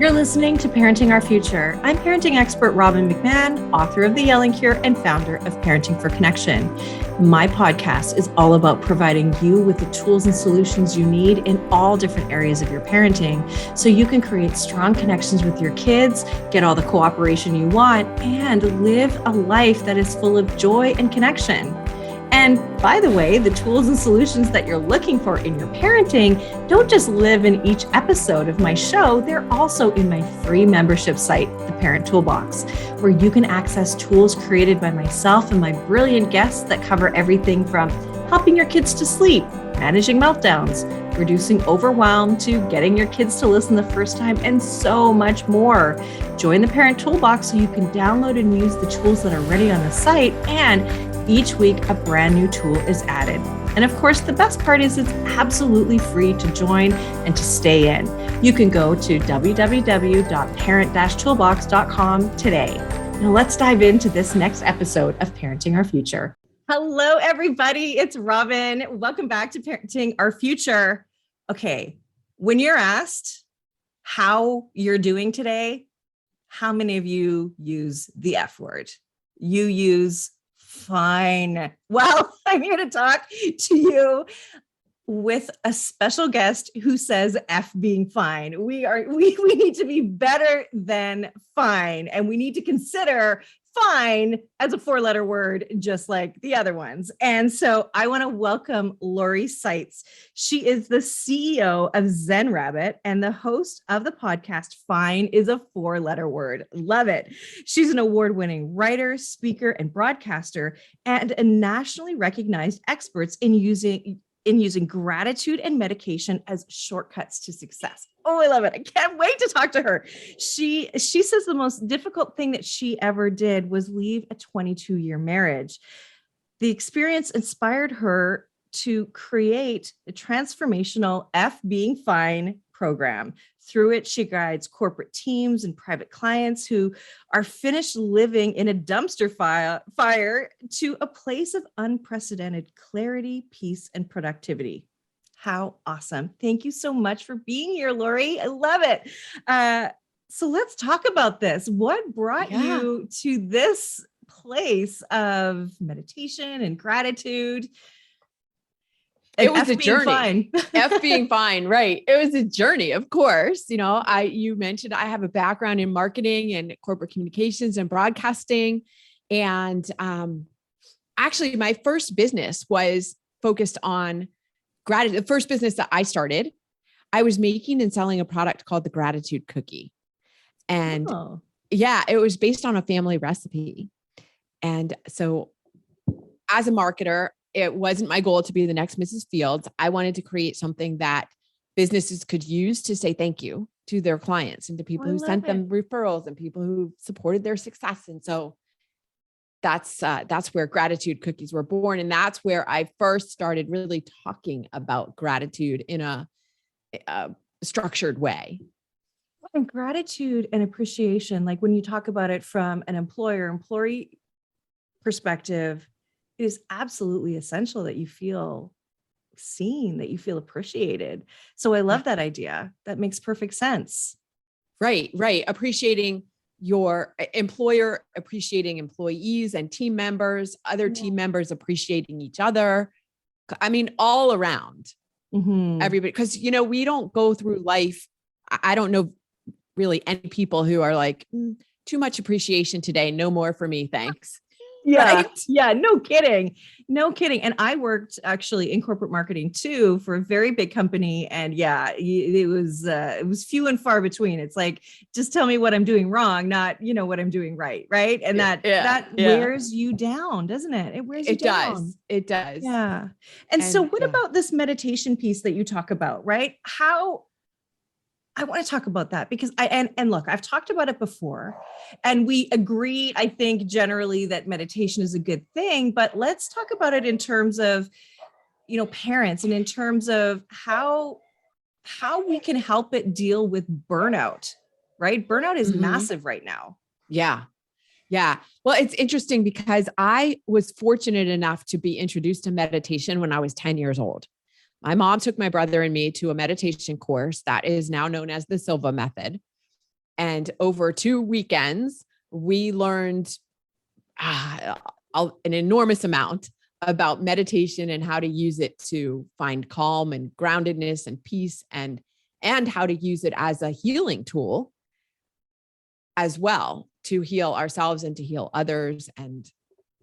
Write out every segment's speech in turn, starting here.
You're listening to Parenting Our Future. I'm parenting expert Robbin McManne, author of The Yelling Cure and founder of Parenting for Connection. My podcast is all about providing you with the tools and solutions you need in all different areas of your parenting so you can create strong connections with your kids, get all the cooperation you want, and live a life that is full of joy and connection. And by the way, the tools and solutions that you're looking for in your parenting don't just live in each episode of my show, they're also in my free membership site, The Parent Toolbox, where you can access tools created by myself and my brilliant guests that cover everything from helping your kids to sleep, managing meltdowns, reducing overwhelm, to getting your kids to listen the first time, and so much more. Join the Parent Toolbox so you can download and use the tools that are ready on the site, and each week, a brand new tool is added. And of course, the best part is it's absolutely free to join and to stay in. You can go to www.parent-toolbox.com today. Now let's dive into this next episode of Parenting Our Future. Hello, everybody. It's Robbin. Welcome back to Parenting Our Future. Okay, when you're asked how you're doing today, how many of you use the F word? You use fine. Well, I'm here to talk to you with a special guest who says F being fine. We need to be better than fine, and we need to consider fine as a 4-letter word, just like the other ones. And so I want to welcome Lori Saitz. She is the CEO of Zen Rabbit and the host of the podcast, Fine is a 4-letter word. Love it. She's an award-winning writer, speaker, and broadcaster, and a nationally recognized expert in using gratitude and medication as shortcuts to success. Oh, I love it. I can't wait to talk to her. She says the most difficult thing that she ever did was leave a 22-year marriage. The experience inspired her to create a transformational F Being Fine program. Through it, she guides corporate teams and private clients who are finished living in a dumpster fire to a place of unprecedented clarity, peace, and productivity. How awesome. Thank you so much for being here, Lori. I love it. So let's talk about this. What brought you to this place of meditation and gratitude? It was a journey. F being fine, right? It was a journey, of course. You mentioned I have a background in marketing and corporate communications and broadcasting. And actually, my first business was focused on gratitude. The first business that I started, I was making and selling a product called the Gratitude Cookie. And it was based on a family recipe. And so as a marketer, it wasn't my goal to be the next Mrs. Fields. I wanted to create something that businesses could use to say thank you to their clients and to people who sent them referrals and people who supported their success. And so that's where Gratitude Cookies were born. And that's where I first started really talking about gratitude in a structured way. And gratitude and appreciation, like when you talk about it from an employee perspective, it is absolutely essential that you feel seen, that you feel appreciated. So I love that idea. That makes perfect sense. Right. Appreciating your employer, appreciating employees and team members, other team members appreciating each other. I mean, all around everybody, because, we don't go through life. I don't know really any people who are like, too much appreciation today. No more for me. Thanks. Yeah. Right? Yeah. No kidding. And I worked actually in corporate marketing too for a very big company. And it was few and far between. It's like, just tell me what I'm doing wrong, not, what I'm doing right. Right. And that wears you down, doesn't it? It wears you down. It does. Yeah. And so what about this meditation piece that you talk about, right? I want to talk about that because look, I've talked about it before and we agreed, I think generally that meditation is a good thing, but let's talk about it in terms of, parents and in terms of how we can help it deal with burnout, right? Burnout is massive right now. Yeah. Well, it's interesting because I was fortunate enough to be introduced to meditation when I was 10 years old. My mom took my brother and me to a meditation course that is now known as the Silva method. And over 2 weekends, we learned an enormous amount about meditation and how to use it to find calm and groundedness and peace, and how to use it as a healing tool as well, to heal ourselves and to heal others, and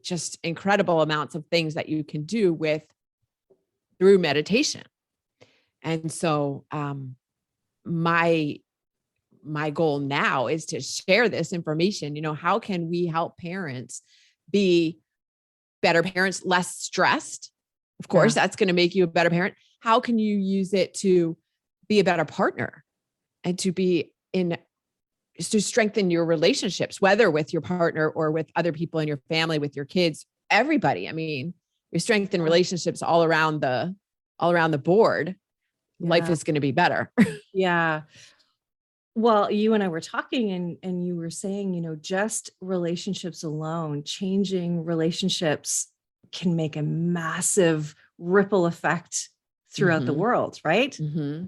just incredible amounts of things that you can do through meditation. And so, my goal now is to share this information. How can we help parents be better parents, less stressed? Of course, that's going to make you a better parent. How can you use it to be a better partner and to strengthen your relationships, whether with your partner or with other people in your family, with your kids, everybody? I mean, you strengthen relationships all around the board. Life is going to be better. Yeah. Well, you and I were talking and you were saying, just relationships alone, changing relationships can make a massive ripple effect throughout the world, right? Mm-hmm.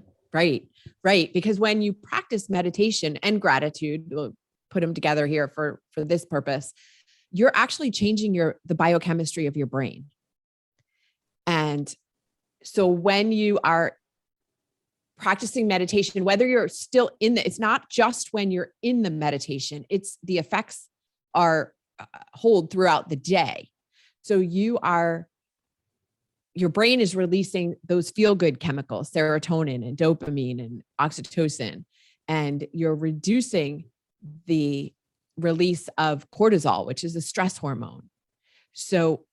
Right. Because when you practice meditation and gratitude, we'll put them together here for this purpose, you're actually changing the biochemistry of your brain. And so when you are practicing meditation, whether you're still it's not just when you're in the meditation, it's the effects hold throughout the day. So your brain is releasing those feel-good chemicals, serotonin and dopamine and oxytocin, and you're reducing the release of cortisol, which is a stress hormone. So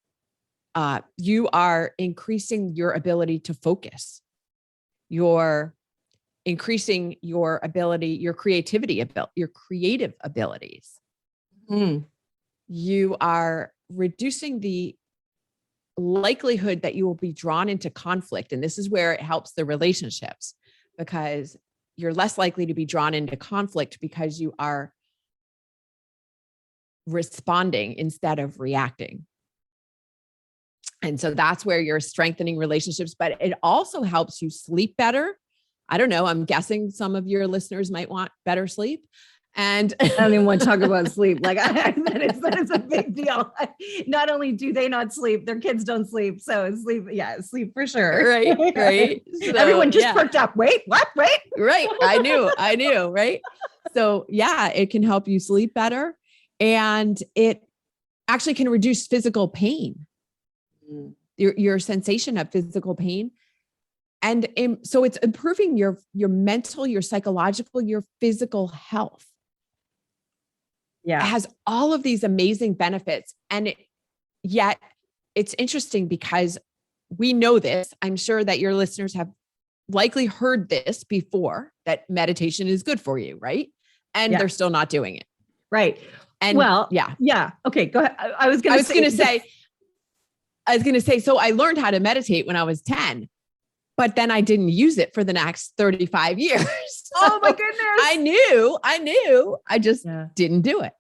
you are increasing your ability to focus. You're increasing your creative abilities. You are reducing the likelihood that you will be drawn into conflict. And this is where it helps the relationships, because you're less likely to be drawn into conflict because you are responding instead of reacting. And so that's where you're strengthening relationships, but it also helps you sleep better. I don't know. I'm guessing some of your listeners might want better sleep. And I don't even want to talk about sleep. Like that is a big deal. Not only do they not sleep, their kids don't sleep. So sleep for sure. Right. So, everyone just perked up. Wait, what? Wait. Right. I knew. Right. So it can help you sleep better, and it actually can reduce physical pain. Your sensation of physical pain. And so it's improving your mental, your psychological, your physical health. Yeah. It has all of these amazing benefits. And yet it's interesting because we know this. I'm sure that your listeners have likely heard this before, that meditation is good for you, right? And they're still not doing it. Right. And yeah. Okay, go ahead. I was going to say, so I learned how to meditate when I was 10, but then I didn't use it for the next 35 years. Oh my goodness. I knew. I just didn't do it.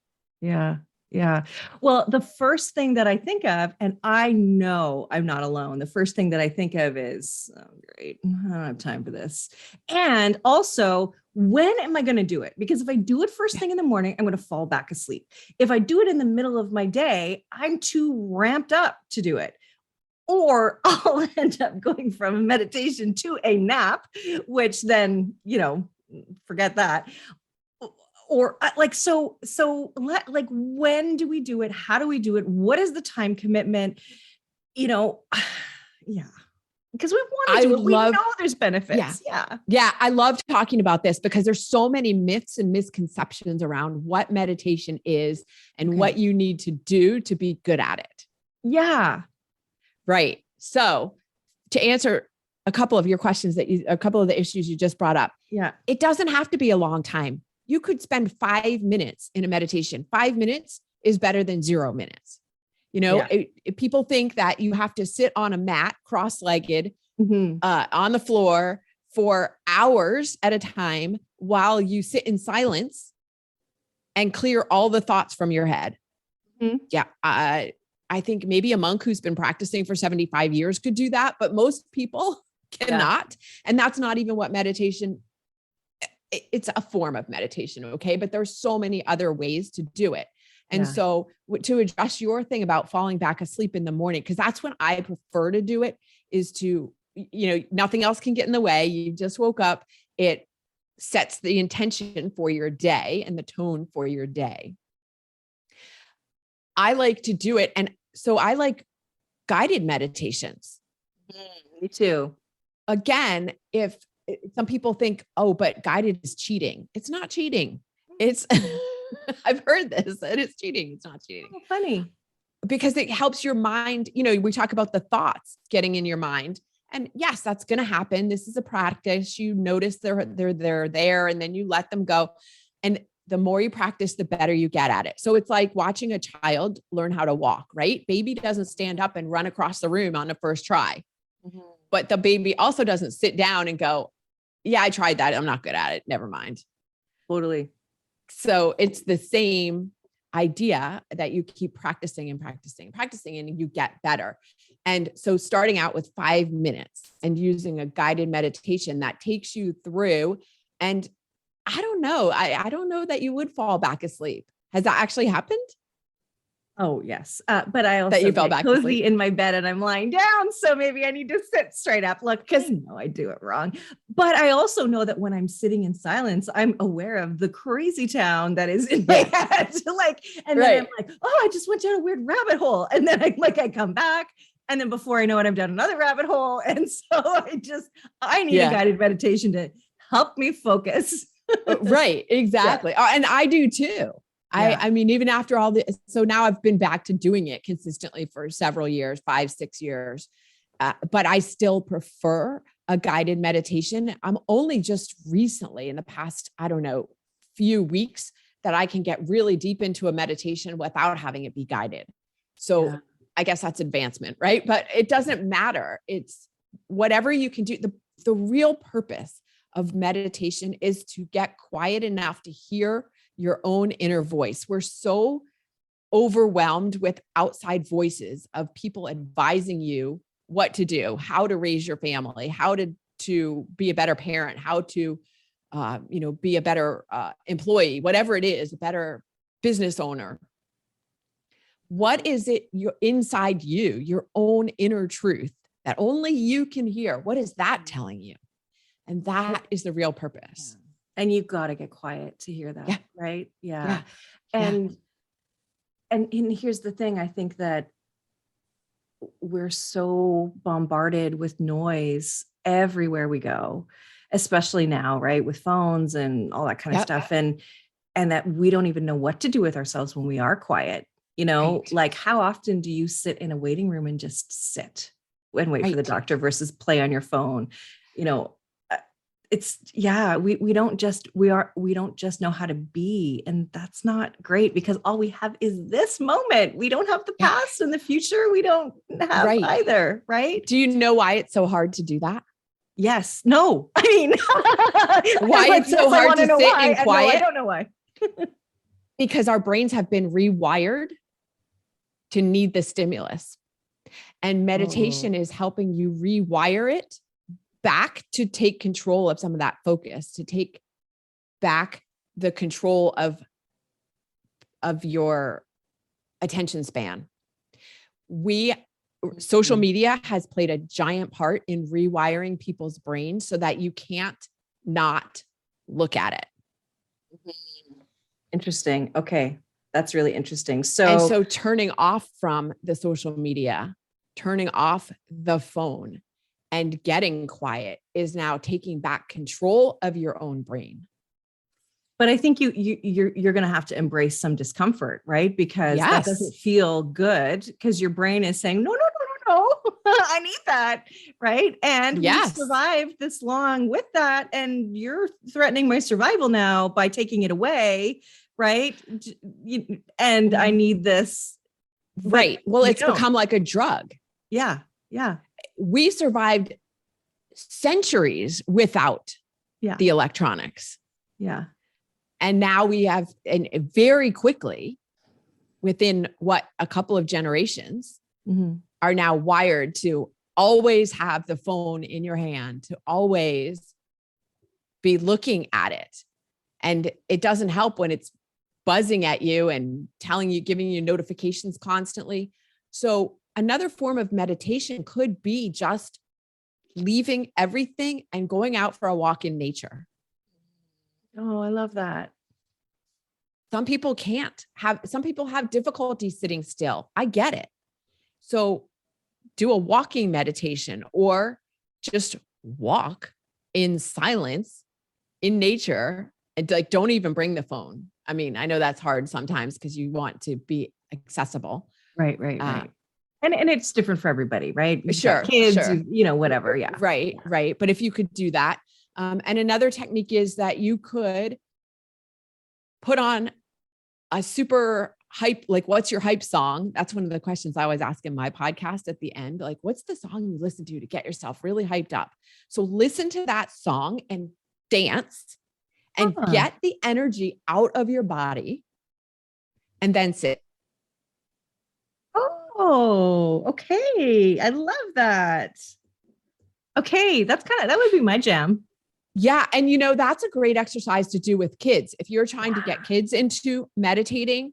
Yeah. Yeah. Well, the first thing that I think of, and I know I'm not alone, the first thing that I think of is, oh, great, I don't have time for this. And also, when am I going to do it? Because if I do it first thing in the morning, I'm going to fall back asleep. If I do it in the middle of my day, I'm too ramped up to do it. Or I'll end up going from a meditation to a nap, which then, forget that. Or when do we do it? How do we do it? What is the time commitment? Yeah. Because we want to do it. We know there's benefits. Yeah. I love talking about this because there's so many myths and misconceptions around what meditation is and what you need to do to be good at it. Yeah. Right. So to answer a couple of your questions a couple of the issues you just brought up. Yeah. It doesn't have to be a long time. You could spend 5 minutes in a meditation. 5 minutes is better than 0 minutes. People think that you have to sit on a mat, cross-legged, on the floor for hours at a time while you sit in silence and clear all the thoughts from your head. Yeah. I think maybe a monk who's been practicing for 75 years could do that, but most people cannot. And that's not even what meditation it's a form of meditation. Okay. But there's so many other ways to do it. And so to address your thing about falling back asleep in the morning, because that's when I prefer to do it, is to, nothing else can get in the way. You just woke up. It sets the intention for your day and the tone for your day. I like to do it. And so I like guided meditations. Me too. Again, if some people think, oh, but guided is cheating. It's not cheating. It's, I've heard this, and it's cheating. It's not cheating. Oh, funny. Because it helps your mind. We talk about the thoughts getting in your mind. And yes, that's going to happen. This is a practice. You notice they're there, and then you let them go. And the more you practice, the better you get at it. So it's like watching a child learn how to walk, right? Baby doesn't stand up and run across the room on the first try. Mm-hmm. But the baby also doesn't sit down and go, yeah, I tried that. I'm not good at it. Never mind. Totally. So it's the same idea that you keep practicing and you get better. And so starting out with 5 minutes and using a guided meditation that takes you through, and I don't know, I don't know that you would fall back asleep. Has that actually happened? Oh yes. But I also that you fell back cozy asleep in my bed and I'm lying down. So maybe I need to sit straight up. Look, because I do it wrong. But I also know that when I'm sitting in silence, I'm aware of the crazy town that is in my head. And then I'm like, oh, I just went down a weird rabbit hole. And then I come back. And then before I know it, I'm down another rabbit hole. And so I need a guided meditation to help me focus. Right. Exactly. Yeah. And I do too. Yeah. I mean, even after all this, so now I've been back to doing it consistently for several years, 5-6 years. But I still prefer a guided meditation. I'm only just recently in the past, I don't know, few weeks that I can get really deep into a meditation without having it be guided. So I guess that's advancement, right? But it doesn't matter. It's whatever you can do. The real purpose of meditation is to get quiet enough to hear your own inner voice. We're so overwhelmed with outside voices of people advising you what to do, how to raise your family, how to be a better parent, how to, be a better employee, whatever it is, a better business owner. What is it inside you, your own inner truth that only you can hear? What is that telling you? And that is the real purpose. And you've got to get quiet to hear that, right? Yeah. And here's the thing. I think that we're so bombarded with noise everywhere we go, especially now, right? With phones and all that kind of stuff. And that we don't even know what to do with ourselves when we are quiet. Like how often do you sit in a waiting room and just sit and wait for the doctor versus play on your phone? It's we don't just know how to be, and that's not great because all we have is this moment. We don't have the past and the future. We don't have either, right? Do you know why it's so hard to do that? Yes. No. I mean, why it's so hard to sit in quiet? I don't know why. Because our brains have been rewired to need the stimulus, and meditation is helping you rewire it back to take control of some of that focus, to take back the control of your attention span. Social media has played a giant part in rewiring people's brains so that you can't not look at it. Interesting. Okay. That's really interesting. So turning off from the social media, turning off the phone, and getting quiet is now taking back control of your own brain. But I think you're going to have to embrace some discomfort, right? Because that doesn't feel good because your brain is saying, no, I need that. Right. And we survived this long with that. And you're threatening my survival now by taking it away. Right. And I need this. Right. Well, it's become like a drug. Yeah. Yeah. We survived centuries without the electronics. Yeah. And now we have, and very quickly, within a couple of generations, are now wired to always have the phone in your hand, to always be looking at it. And it doesn't help when it's buzzing at you and telling you, giving you notifications constantly. So another form of meditation could be just leaving everything and going out for a walk in nature. Oh, I love that. Some people have difficulty sitting still. I get it. So do a walking meditation or just walk in silence in nature and like, don't even bring the phone. I mean, I know that's hard sometimes because you want to be accessible. Right. And it's different for everybody, right? You've Sure. got kids, Sure. Whatever. Yeah. Right. But if you could do that. And another technique is that you could put on a super hype, like what's your hype song? That's one of the questions I always ask in my podcast at the end. Like, what's the song you listen to get yourself really hyped up? So listen to that song and dance and get the energy out of your body and then sit. Oh, okay. I love that. Okay. That would be my jam. Yeah. And that's a great exercise to do with kids. If you're trying to get kids into meditating,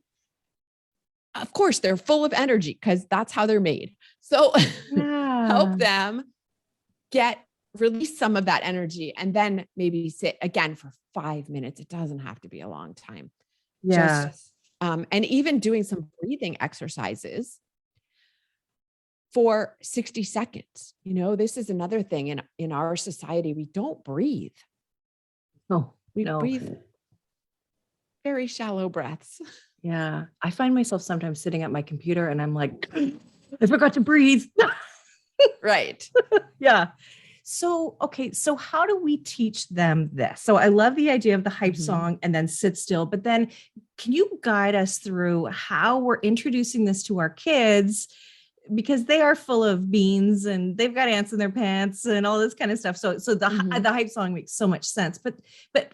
of course, they're full of energy because that's how they're made. So help them release some of that energy and then maybe sit again for 5 minutes. It doesn't have to be a long time. Yeah. And even doing some breathing exercises for 60 seconds. This is another thing in our society. We don't breathe. We breathe very shallow breaths. Yeah. I find myself sometimes sitting at my computer and I'm like, I forgot to breathe. Right. Yeah. So how do we teach them this? So I love the idea of the hype song and then sit still, but then can you guide us through how we're introducing this to our kids? Because they are full of beans and they've got ants in their pants and all this kind of stuff. So the hype song makes so much sense, but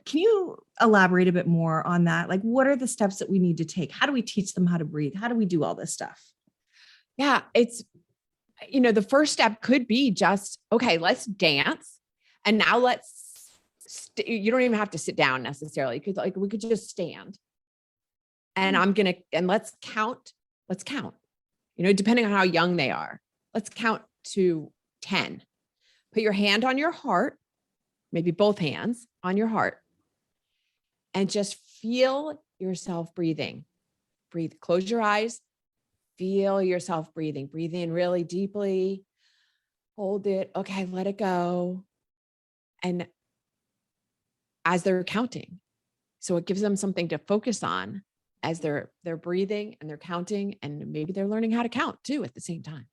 can you elaborate a bit more on that? Like, what are the steps that we need to take? How do we teach them how to breathe? How do we do all this stuff? Yeah, it's, the first step could be just, okay, let's dance. And now you don't even have to sit down necessarily. Cause like we could just stand and let's count. Depending on how young they are, let's count to 10. Put your hand on your heart, maybe both hands on your heart, and just feel yourself breathing. Breathe, close your eyes, feel yourself breathing. Breathe in really deeply, hold it. Okay, let it go. And as they're counting, so it gives them something to focus on as they're breathing and they're counting, and maybe they're learning how to count too at the same time.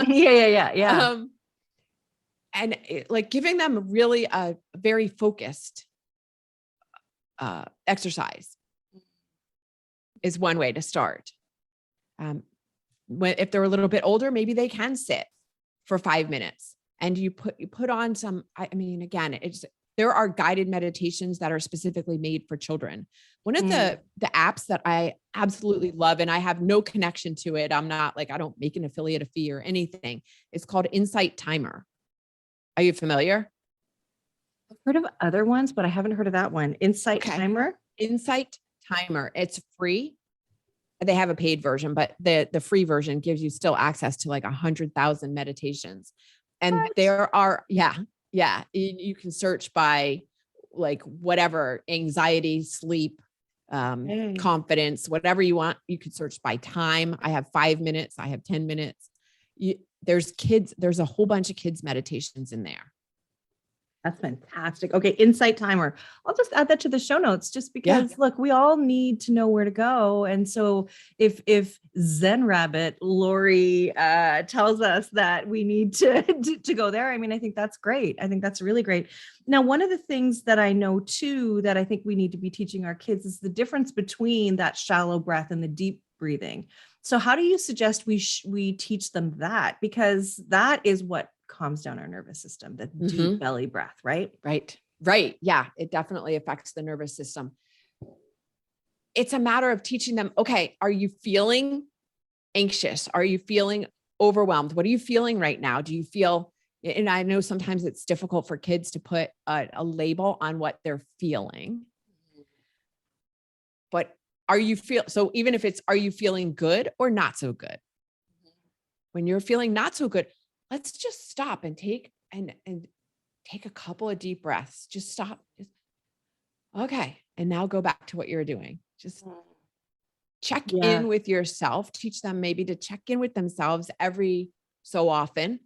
Yeah. And like giving them really a very focused exercise is one way to start. If they're a little bit older, maybe they can sit for 5 minutes and you put on some, again, there are guided meditations that are specifically made for children. One of the apps that I absolutely love, and I have no connection to it, I don't make an affiliate fee or anything. It's called Insight Timer. Are you familiar? I've heard of other ones, but I haven't heard of that one. Insight Timer? Insight Timer. It's free. They have a paid version, but the free version gives you still access to like 100,000 meditations. And there are, yeah. You can search by like whatever, anxiety, sleep, confidence, whatever you want. You could search by time. I have 5 minutes. I have 10 minutes. There's a whole bunch of kids meditations in there. That's fantastic. Okay. Insight Timer. I'll just add that to the show notes just because look, we all need to know where to go. And so if Zen Rabbit, Lori, tells us that we need to go there, I think that's great. I think that's really great. Now, one of the things that I know too, that I think we need to be teaching our kids is the difference between that shallow breath and the deep breathing. So how do you suggest we teach them that? Because that is what calms down our nervous system, the deep belly breath, right? Right. Yeah. It definitely affects the nervous system. It's a matter of teaching them, okay, are you feeling anxious? Are you feeling overwhelmed? What are you feeling right now? Do you feel, and I know sometimes it's difficult for kids to put a label on what they're feeling, but so even if it's, are you feeling good or not so good? When you're feeling not so good, let's just stop and take a couple of deep breaths. Just stop. Okay. And now go back to what you're doing. Just check in with yourself. Teach them maybe to check in with themselves every so often.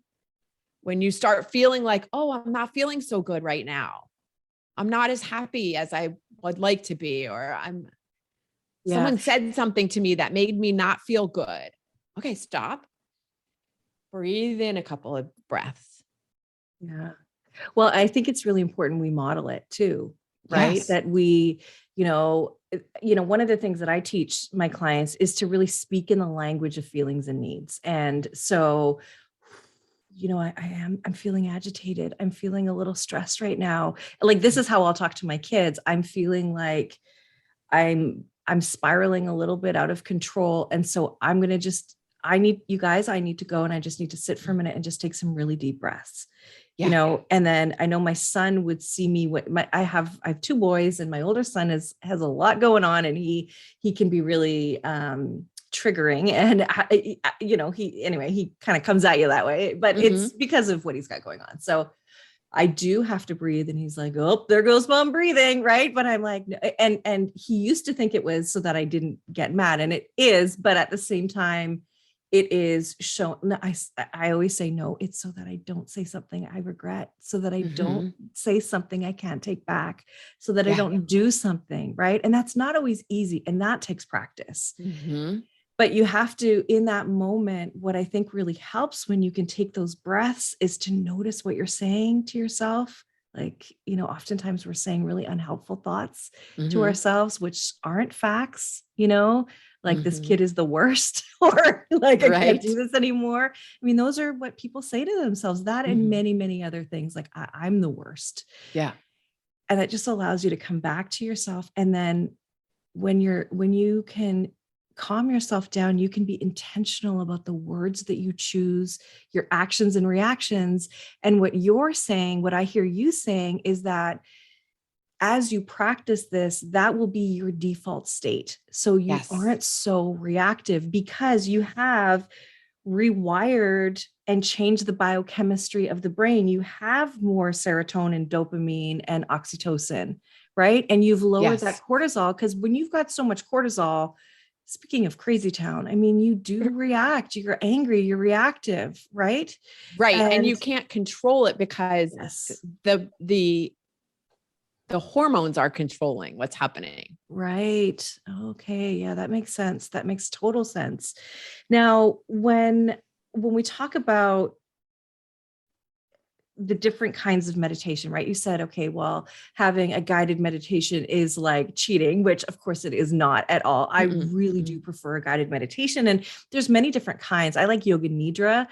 When you start feeling like, oh, I'm not feeling so good right now. I'm not as happy as I would like to be, or someone said something to me that made me not feel good. Okay, stop. Breathe in a couple of breaths. Yeah. Well, I think it's really important we model it too, right? Yes. That we, one of the things that I teach my clients is to really speak in the language of feelings and needs. And so, I'm feeling agitated. I'm feeling a little stressed right now. Like, this is how I'll talk to my kids. I'm feeling like I'm spiraling a little bit out of control. And so I'm going to I need to go, and I just need to sit for a minute and just take some really deep breaths, and then I know my son would see me I have 2 boys, and my older son has a lot going on, and he can be really, triggering, and he kind of comes at you that way, but it's because of what he's got going on. So I do have to breathe. And he's like, oh, there goes mom breathing. Right. But I'm like, no. And he used to think it was so that I didn't get mad, and it is, but at the same time, it is shown. I always say, no, it's so that I don't say something I regret, so that I don't say something I can't take back, so that I don't do something. Right. And that's not always easy. And that takes practice. But you have to, in that moment, what I think really helps when you can take those breaths is to notice what you're saying to yourself. Like, oftentimes we're saying really unhelpful thoughts to ourselves, which aren't facts, like this kid is the worst, or like, I can't do this anymore. I mean, those are what people say to themselves, that and many, many other things, like I'm the worst. Yeah. And that just allows you to come back to yourself. And then when you can calm yourself down, you can be intentional about the words that you choose, your actions and reactions. And what you're saying, what I hear you saying, is that as you practice this, that will be your default state. So you aren't so reactive, because you have rewired and changed the biochemistry of the brain. You have more serotonin, dopamine, and oxytocin, right? And you've lowered that cortisol, because when you've got so much cortisol, speaking of crazy town, I mean, you do react, you're angry, you're reactive, right? Right. And you can't control it, because the hormones are controlling what's happening. Right. Okay. Yeah, that makes sense. That makes total sense. Now, when we talk about the different kinds of meditation, right? You said, okay, well, having a guided meditation is like cheating, which of course it is not at all. I really do prefer a guided meditation, and there's many different kinds. I like yoga nidra,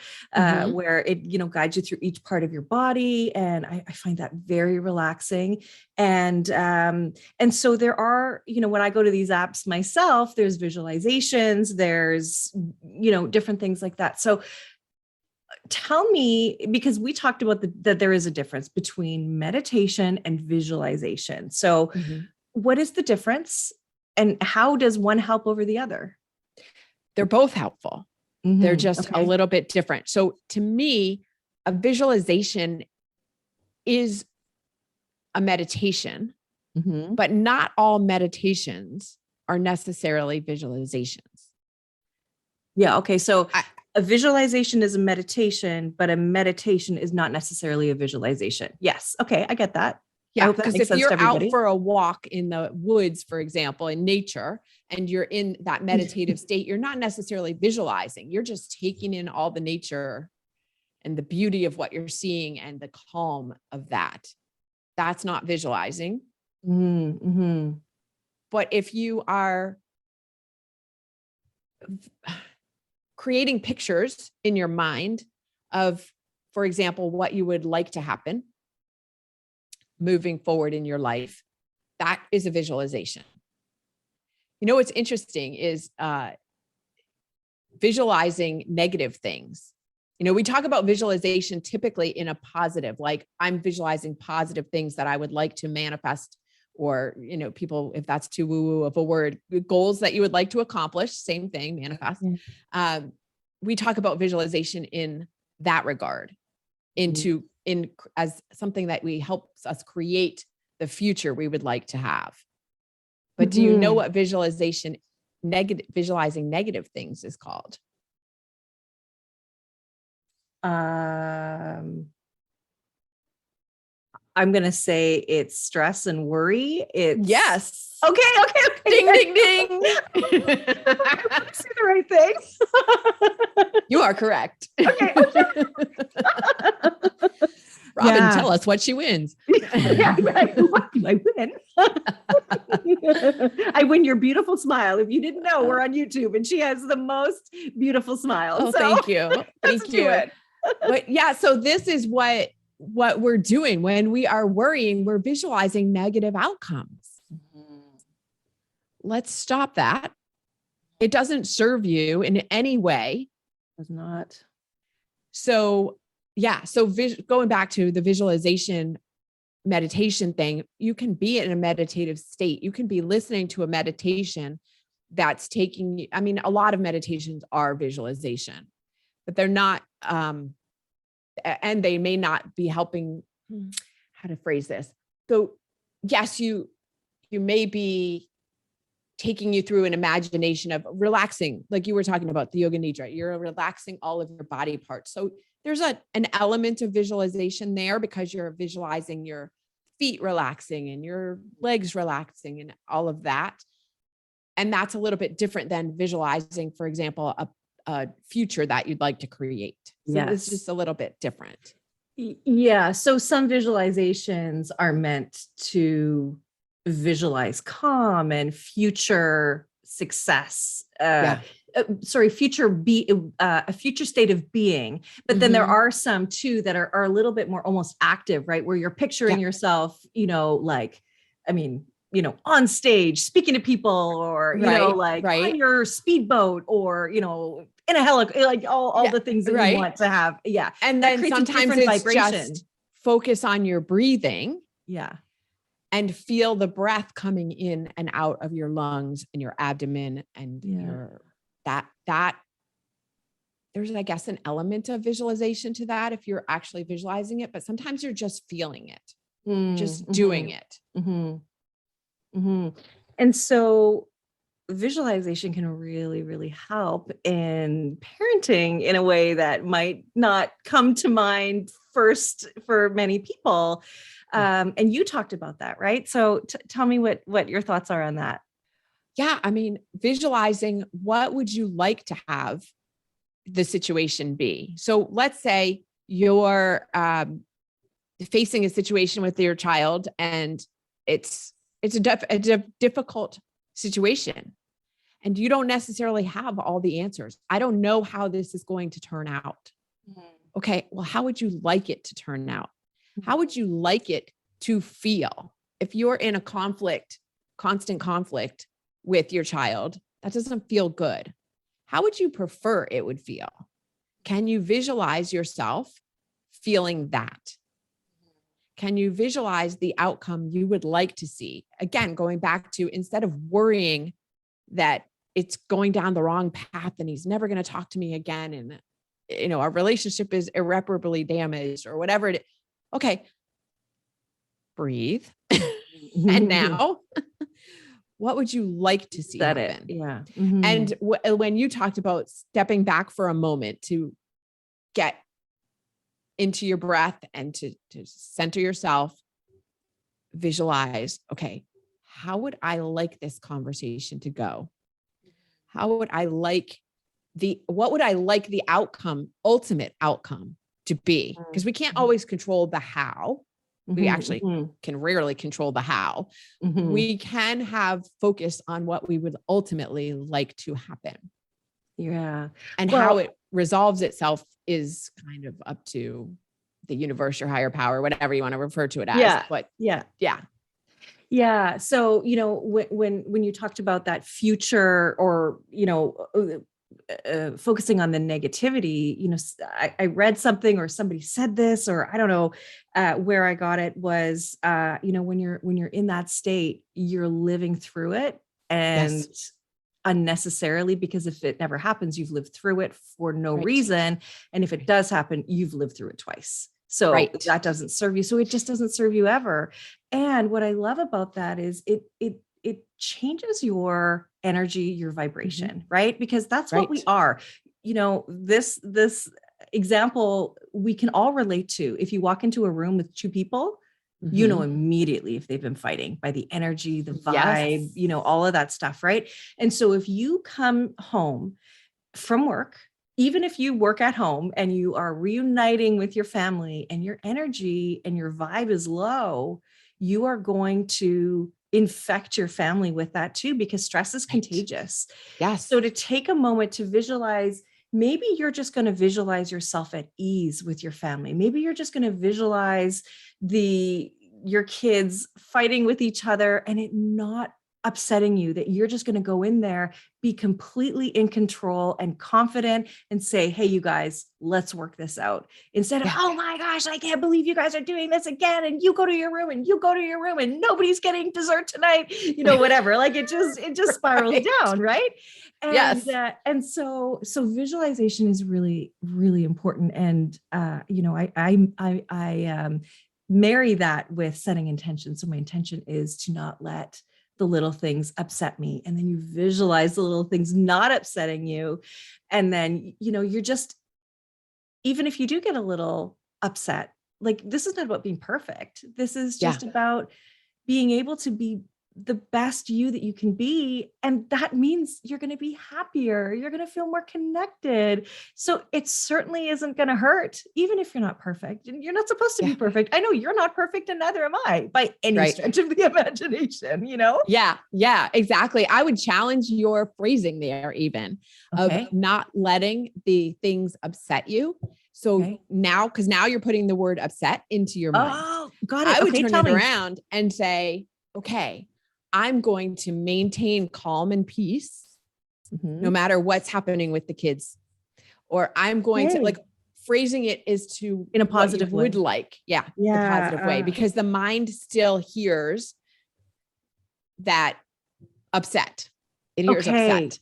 where it, guides you through each part of your body. And I find that very relaxing. And so there are, when I go to these apps myself, there's visualizations, there's, different things like that. So tell me, because we talked about that there is a difference between meditation and visualization. So what is the difference, and how does one help over the other? They're both helpful. They're just a little bit different. So to me, a visualization is a meditation, but not all meditations are necessarily visualizations. Yeah. Okay. So a visualization is a meditation, but a meditation is not necessarily a visualization. Yes. Okay. I get that. Yeah. Because if you're out for a walk in the woods, for example, in nature, and you're in that meditative state, you're not necessarily visualizing. You're just taking in all the nature and the beauty of what you're seeing and the calm of that. That's not visualizing. But if you are creating pictures in your mind of, for example, what you would like to happen moving forward in your life, that is a visualization. What's interesting is visualizing negative things We talk about visualization typically in a positive, like I'm visualizing positive things that I would like to manifest, or, people, if that's too woo-woo of a word, goals that you would like to accomplish, same thing, manifest. We talk about visualization in that regard, as something that helps us create the future we would like to have. But do you know what visualizing negative things is called? I'm going to say it's stress and worry. Yes. Okay. Ding, ding, ding. I say the right thing. You are correct. Okay. Robbin, tell us what she wins. What do I win? I win your beautiful smile. If you didn't know, we're on YouTube and she has the most beautiful smile. Oh, thank you. Thank you. But yeah, so this is what we're doing when we are worrying. We're visualizing negative outcomes. Let's stop that. It doesn't serve you in any way. It does not. So yeah. So going back to the visualization meditation thing, you can be in a meditative state. You can be listening to a meditation that's taking you. I mean, a lot of meditations are visualization, but they're not, and they may not be helping. How to phrase this? So yes, you may be taking you through an imagination of relaxing, like you were talking about the yoga nidra. You're relaxing all of your body parts. So there's an element of visualization there, because you're visualizing your feet relaxing and your legs relaxing and all of that. And that's a little bit different than visualizing, for example, a future that you'd like to create. So it's just a little bit different. Yeah. So some visualizations are meant to visualize calm and future success. A future state of being. But then there are some too that are a little bit more almost active, right? Where you're picturing yourself, on stage speaking to people, or, on your speedboat, or, in a helicopter, like all the things that you want to have. Yeah. And then sometimes it's just focus on your breathing. Yeah. And feel the breath coming in and out of your lungs and your abdomen and your that there's, I guess, an element of visualization to that if you're actually visualizing it, but sometimes you're just feeling it, just doing it. And so visualization can really, really help in parenting in a way that might not come to mind first for many people. And you talked about that, right? So tell me what your thoughts are on that. Yeah. I mean, visualizing, what would you like to have the situation be? So let's say you're facing a situation with your child and it's a difficult situation and you don't necessarily have all the answers. I don't know how this is going to turn out. Okay. Well, how would you like it to turn out? How would you like it to feel? If you're in a constant conflict with your child, that doesn't feel good. How would you prefer it would feel? Can you visualize yourself feeling that? Can you visualize the outcome you would like to see? Again, going back to, instead of worrying that it's going down the wrong path and he's never going to talk to me again, and our relationship is irreparably damaged or whatever it is. Okay. Breathe. And now, what would you like to see happen? Yeah. And when you talked about stepping back for a moment to get into your breath and to center yourself, visualize, okay, how would I like this conversation to go? What would I like the outcome, ultimate outcome to be? Because we can't always control the how. We actually can rarely control the how. We can have focus on what we would ultimately like to happen. Yeah. And how it resolves itself is kind of up to the universe, your higher power, whatever you want to refer to it as. Yeah. But yeah. So, when you talked about that future, or, focusing on the negativity, I read something or somebody said this, or I don't know where I got it was, when you're in that state, you're living through it and unnecessarily, because if it never happens, you've lived through it for no reason. And if it does happen, you've lived through it twice. So that doesn't serve you. So it just doesn't serve you ever. And what I love about that is it changes your energy, your vibration, right? Because that's what we are. This example we can all relate to. If you walk into a room with two people, you know immediately if they've been fighting by the energy, the vibe, all of that stuff, right? And so if you come home from work, even if you work at home and you are reuniting with your family and your energy and your vibe is low, you are going to infect your family with that too, because stress is contagious. Yes. So to take a moment to visualize, maybe you're just going to visualize yourself at ease with your family. Maybe you're just going to visualize your kids fighting with each other and it not upsetting you, that you're just going to go in there, be completely in control and confident and say, hey, you guys, let's work this out. Instead of, oh my gosh, I can't believe you guys are doing this again. And you go to your room and you go to your room and nobody's getting dessert tonight, whatever. Like it just spirals down. Right. And, and so visualization is really, really important. And, I marry that with setting intention. So my intention is to not let the little things upset me. And then you visualize the little things not upsetting you. And then, you're just, even if you do get a little upset, like this is not about being perfect. This is just about being able to be the best you that you can be. And that means you're going to be happier. You're going to feel more connected. So it certainly isn't going to hurt, even if you're not perfect. And you're not supposed to be perfect. I know you're not perfect and neither am I by any stretch of the imagination, Yeah, exactly. I would challenge your phrasing there even of not letting the things upset you. So now, because now you're putting the word upset into your mind. Oh, got it. I would turn it around and say, okay, I'm going to maintain calm and peace no matter what's happening with the kids. Or I'm going to phrasing it is to in a positive way. Would like, the positive way, because the mind still hears that upset. It hears upset.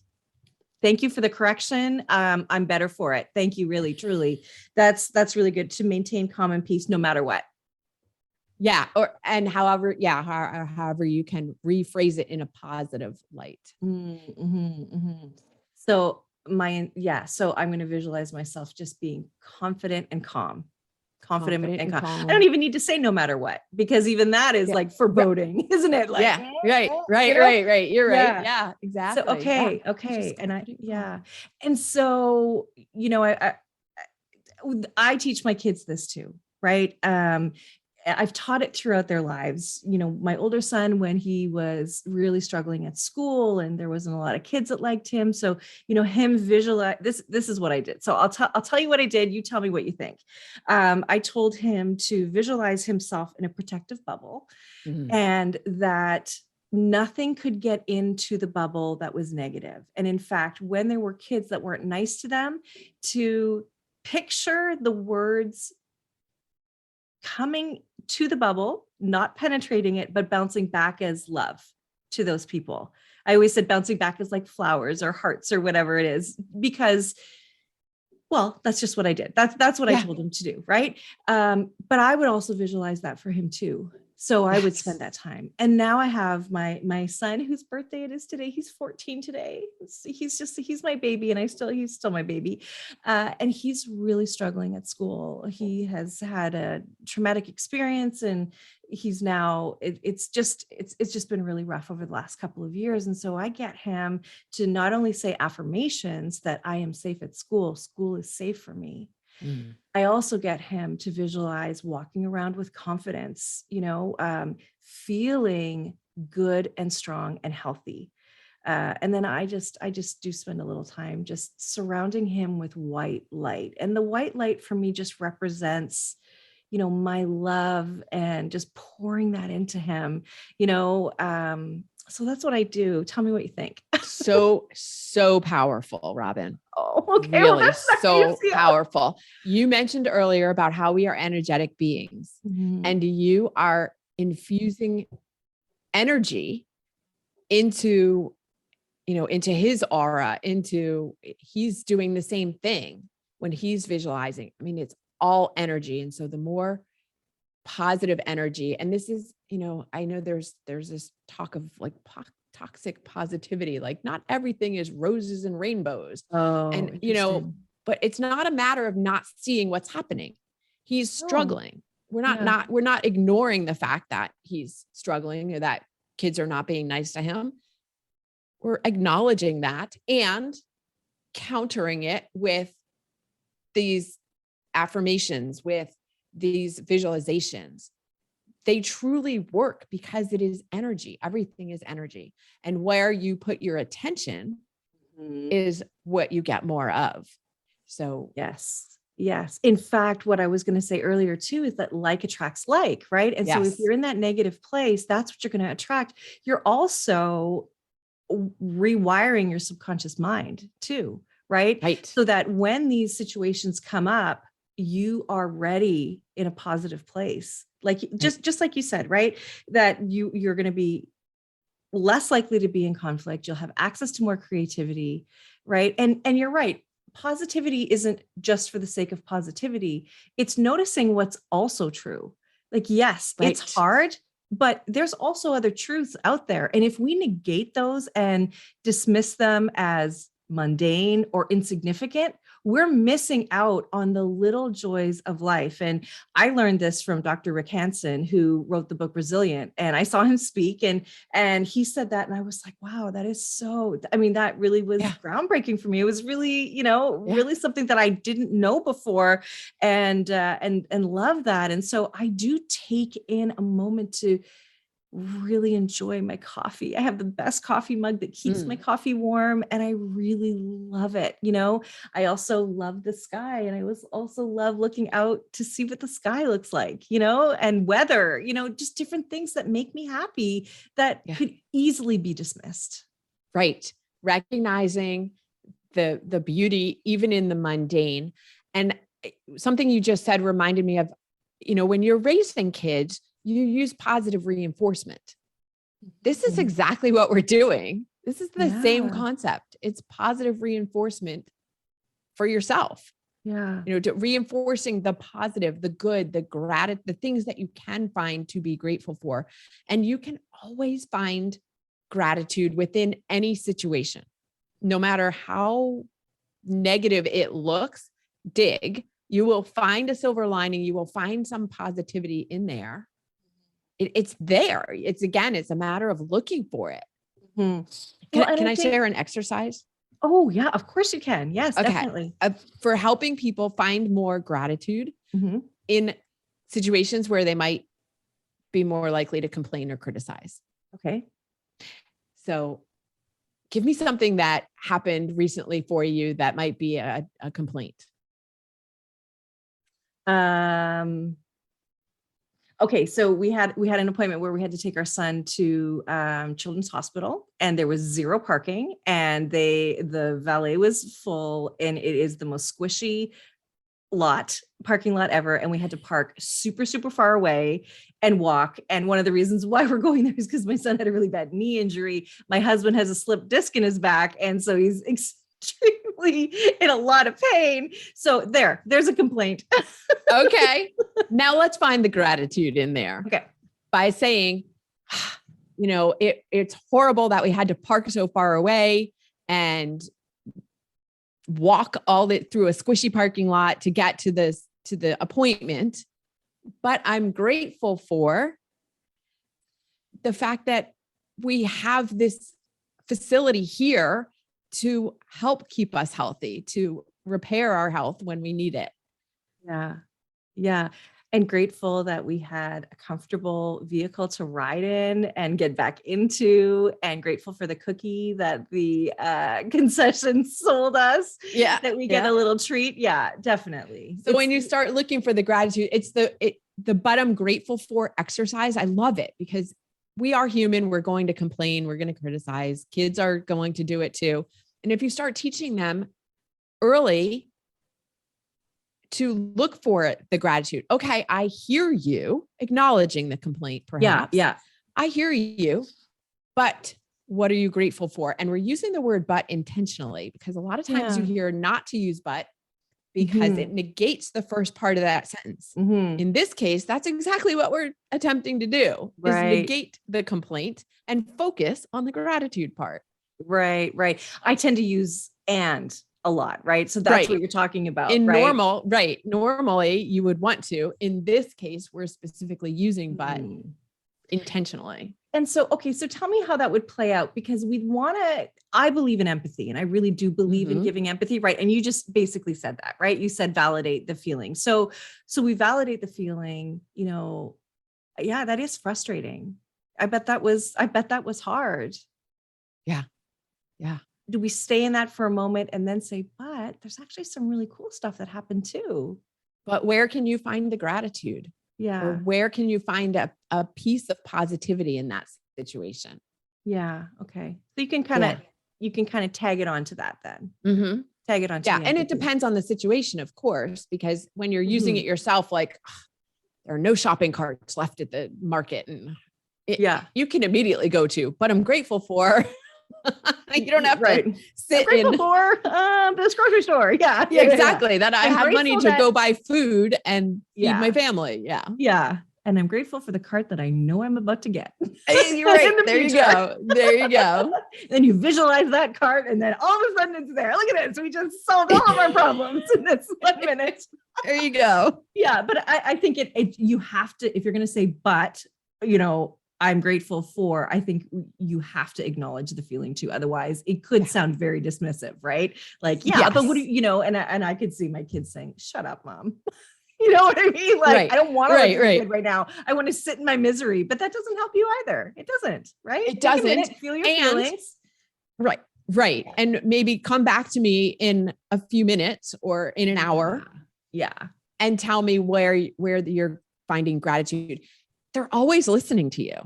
Thank you for the correction. I'm better for it. Thank you. Really, truly. That's really good to maintain calm and peace no matter what. Yeah. However you can rephrase it in a positive light. So so I'm going to visualize myself just being confident and calm. Confident and calm. I don't even need to say no matter what, because even that is like foreboding, isn't it? Like, right. You're right. Yeah, exactly. So, okay. And and so, I teach my kids this too, right? I've taught it throughout their lives. My older son, when he was really struggling at school and there wasn't a lot of kids that liked him. So, him visualize this is what I did. So I'll tell you what I did. You tell me what you think. I told him to visualize himself in a protective bubble and that nothing could get into the bubble that was negative. And in fact, when there were kids that weren't nice to them, to picture the words coming to the bubble, not penetrating it, but bouncing back as love to those people. I always said bouncing back as like flowers or hearts or whatever it is, because, well, that's just what I did. That's what I told him to do. Right. But I would also visualize that for him too. So I would spend that time. And now I have my son, whose birthday it is today. He's 14 today. He's my baby, and he's still my baby. And he's really struggling at school. He has had a traumatic experience, and he's now, it's just been really rough over the last couple of years. And so I get him to not only say affirmations that I am safe at school is safe for me. I also get him to visualize walking around with confidence, feeling good and strong and healthy. And then I just do spend a little time just surrounding him with white light. And the white light for me just represents, my love, and just pouring that into him. So that's what I do. Tell me what you think. So powerful, Robbin. Oh, okay. Really well, so powerful. You mentioned earlier about how we are energetic beings, and you are infusing energy into his aura, he's doing the same thing when he's visualizing. I mean, it's all energy. And so the more positive energy, and this is, I know there's this talk of like toxic positivity, like not everything is roses and rainbows. Oh, and, but it's not a matter of not seeing what's happening. He's struggling. We're not ignoring the fact that he's struggling or that kids are not being nice to him. We're acknowledging that and countering it with these affirmations, with these visualizations. They truly work because it is energy. Everything is energy. And where you put your attention is what you get more of. So yes. In fact, what I was going to say earlier too, is that like attracts like, right? And so if you're in that negative place, that's what you're going to attract. You're also rewiring your subconscious mind too, right? So that when these situations come up, you are ready in a positive place. Like just like you said, right? That you're going to be less likely to be in conflict. You'll have access to more creativity, right? And you're right. Positivity isn't just for the sake of positivity. It's noticing what's also true. Like, yes, it's hard, but there's also other truths out there. And if we negate those and dismiss them as mundane or insignificant, we're missing out on the little joys of life. And I learned this from Dr. Rick Hansen, who wrote the book Resilient. And I saw him speak and he said that. And I was like, wow, that is so, I mean, that really was groundbreaking for me. It was really, really something that I didn't know before and love that. And so I do take in a moment to really enjoy my coffee. I have the best coffee mug that keeps my coffee warm and I really love it. I also love the sky and I also love looking out to see what the sky looks like, and weather, just different things that make me happy that could easily be dismissed. Right. Recognizing the beauty, even in the mundane. And something you just said reminded me of, when you're raising kids, you use positive reinforcement. This is exactly what we're doing. This is the same concept. It's positive reinforcement for yourself. Yeah. Reinforcing the positive, the good, the things that you can find to be grateful for. And you can always find gratitude within any situation, no matter how negative it looks. You will find a silver lining. You will find some positivity in there. It's there. It's a matter of looking for it. Can I share an exercise? Oh yeah, of course you can. Yes, definitely. For helping people find more gratitude in situations where they might be more likely to complain or criticize. Okay. So give me something that happened recently for you that might be a complaint. Okay, so we had an appointment where we had to take our son to Children's Hospital, and there was zero parking, and the valet was full, and it is the most squishy parking lot ever, and we had to park super far away and walk. And one of the reasons why we're going there is because my son had a really bad knee injury. My husband has a slipped disc in his back, and so he's extremely in a lot of pain. So there's a complaint. Okay. Now let's find the gratitude in there. Okay. By saying, it's horrible that we had to park so far away and walk through a squishy parking lot to get to the appointment. But I'm grateful for the fact that we have this facility here to help keep us healthy, to repair our health when we need it. Yeah. Yeah. And grateful that we had a comfortable vehicle to ride in and get back into, and grateful for the cookie that the concession sold us. Yeah. That we get a little treat. Yeah, definitely. So when you start looking for the gratitude, it's the but I'm grateful for exercise. I love it because we are human. We're going to complain. We're going to criticize. Kids are going to do it too. And if you start teaching them early to look for the gratitude. Okay. I hear you acknowledging the complaint, perhaps. Yeah. I hear you, but what are you grateful for? And we're using the word but intentionally, because a lot of times you hear not to use but because it negates the first part of that sentence. In this case, that's exactly what we're attempting to do, is negate the complaint and focus on the gratitude part. Right. I tend to use and a lot, right? So that's what you're talking about. Normally you would want to. In this case, we're specifically using but intentionally. And so, okay, so tell me how that would play out, because I believe in empathy, and I really do believe in giving empathy, right? And you just basically said that, right? You said validate the feeling. So we validate the feeling, that is frustrating. I bet that was hard. Yeah. Do we stay in that for a moment and then say, but there's actually some really cool stuff that happened too? But where can you find the gratitude? Yeah. Or where can you find a piece of positivity in that situation? Yeah. Okay. So you can kind of tag it onto that then. Tag it onto. Yeah. And it depends on the situation, of course, because when you're using it yourself, like there are no shopping carts left at the market, and you can immediately go to, but I'm grateful for. You don't have to sit in for this grocery store. Yeah, exactly. That I have money to go buy food and feed my family. Yeah. And I'm grateful for the cart that I know I'm about to get. You're right. There you go. Then you visualize that cart, and then all of a sudden it's there. Look at it. So we just solved all of our problems in this 1 minute. There you go. Yeah. But I think you have to, if you're going to say, but, I'm grateful for, I think you have to acknowledge the feeling too. Otherwise it could sound very dismissive, right? Like, but what do you, and I could see my kids saying, shut up, mom. You know what I mean? Like, I don't want to right now. I want to sit in my misery, but that doesn't help you either. It doesn't, right? It doesn't. Feel your feelings. Right. And maybe come back to me in a few minutes or in an hour. Yeah. And tell me where you're finding gratitude. They're always listening to you.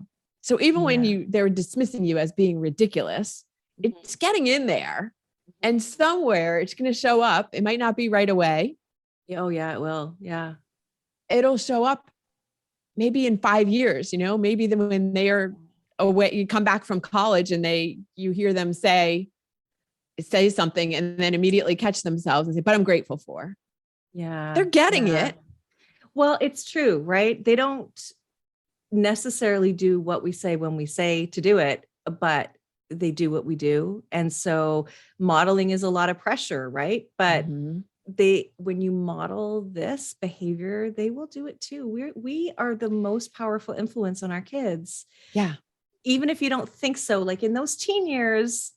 So even when they're dismissing you as being ridiculous, it's getting in there, and somewhere it's going to show up. It might not be right away. Oh yeah, it will. Yeah. It'll show up maybe in 5 years, maybe when they are away, you come back from college and you hear them say something and then immediately catch themselves and say, but I'm grateful for. Yeah. They're getting it. Well, it's true, right? They don't necessarily do what we say when we say to do it, but they do what we do. And so modeling is a lot of pressure, right? But when you model this behavior, they will do it too. We are the most powerful influence on our kids. Yeah. Even if you don't think so, like in those teen years,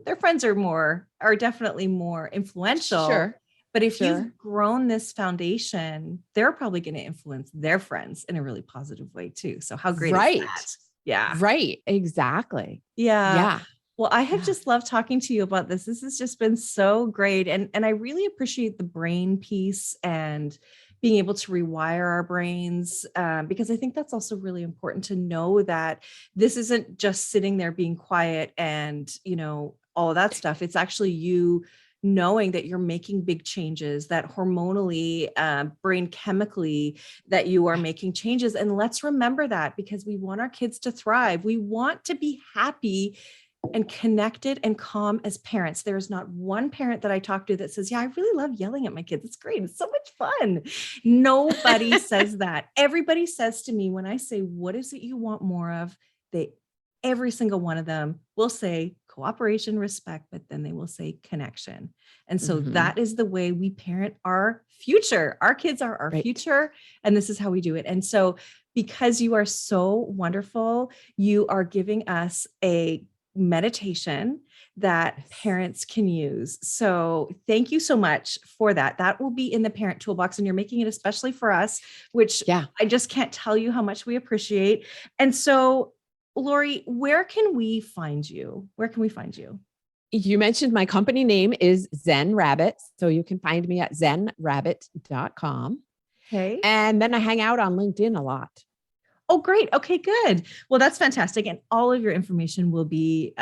their friends are definitely more influential. Sure. But if you've grown this foundation, they're probably going to influence their friends in a really positive way too. So how great is that? Yeah. Right. Exactly. Yeah. Well, I have just loved talking to you about this. This has just been so great. And I really appreciate the brain piece and being able to rewire our brains, because I think that's also really important to know that this isn't just sitting there being quiet and, all of that stuff. It's actually you knowing that you're making big changes, that hormonally, brain chemically, that you are making changes. And let's remember that, because we want our kids to thrive. We want to be happy and connected and calm as parents. There's not one parent that I talk to that says, yeah, I really love yelling at my kids. It's great. It's so much fun. Nobody says that. Everybody says to me when I say, what is it you want more of? Every single one of them will say cooperation, respect, but then they will say connection. And so that is the way we parent our future. Our kids are our future, and this is how we do it. And so because you are so wonderful, you are giving us a meditation that parents can use. So thank you so much for that. That will be in the parent toolbox, and you're making it especially for us, which I just can't tell you how much we appreciate. And so Lori, where can we find you? You mentioned my company name is Zen Rabbit. So you can find me at zenrabbit.com. Okay. And then I hang out on LinkedIn a lot. Oh, great. Okay, good. Well, that's fantastic. And all of your information will be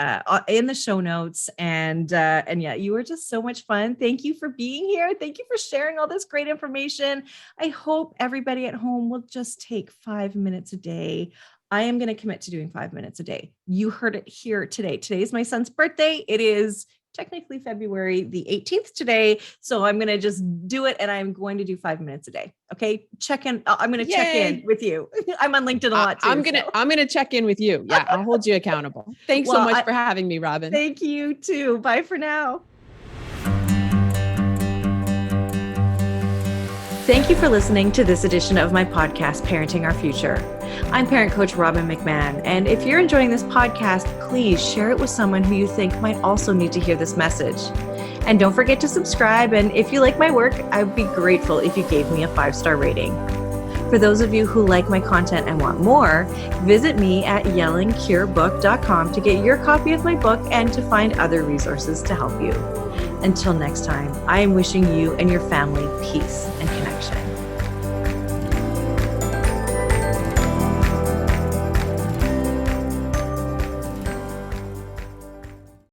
in the show notes. And yeah, you were just so much fun. Thank you for being here. Thank you for sharing all this great information. I hope everybody at home will just take 5 minutes a day. I am going to commit to doing 5 minutes a day. You heard it here today. Today is my son's birthday. It is technically February the 18th today. So I'm going to just do it. And I'm going to do 5 minutes a day. Okay. Check in. I'm going to check in with you. I'm on LinkedIn a lot too. I'm going to check in with you. Yeah. I'll hold you accountable. Thanks so much for having me, Robbin. Thank you too. Bye for now. Thank you for listening to this edition of my podcast, Parenting Our Future. I'm parent coach Robbin McManne, and if you're enjoying this podcast, please share it with someone who you think might also need to hear this message. And don't forget to subscribe, and if you like my work, I would be grateful if you gave me a 5-star rating. For those of you who like my content and want more, visit me at yellingcurebook.com to get your copy of my book and to find other resources to help you. Until next time, I am wishing you and your family peace and connection.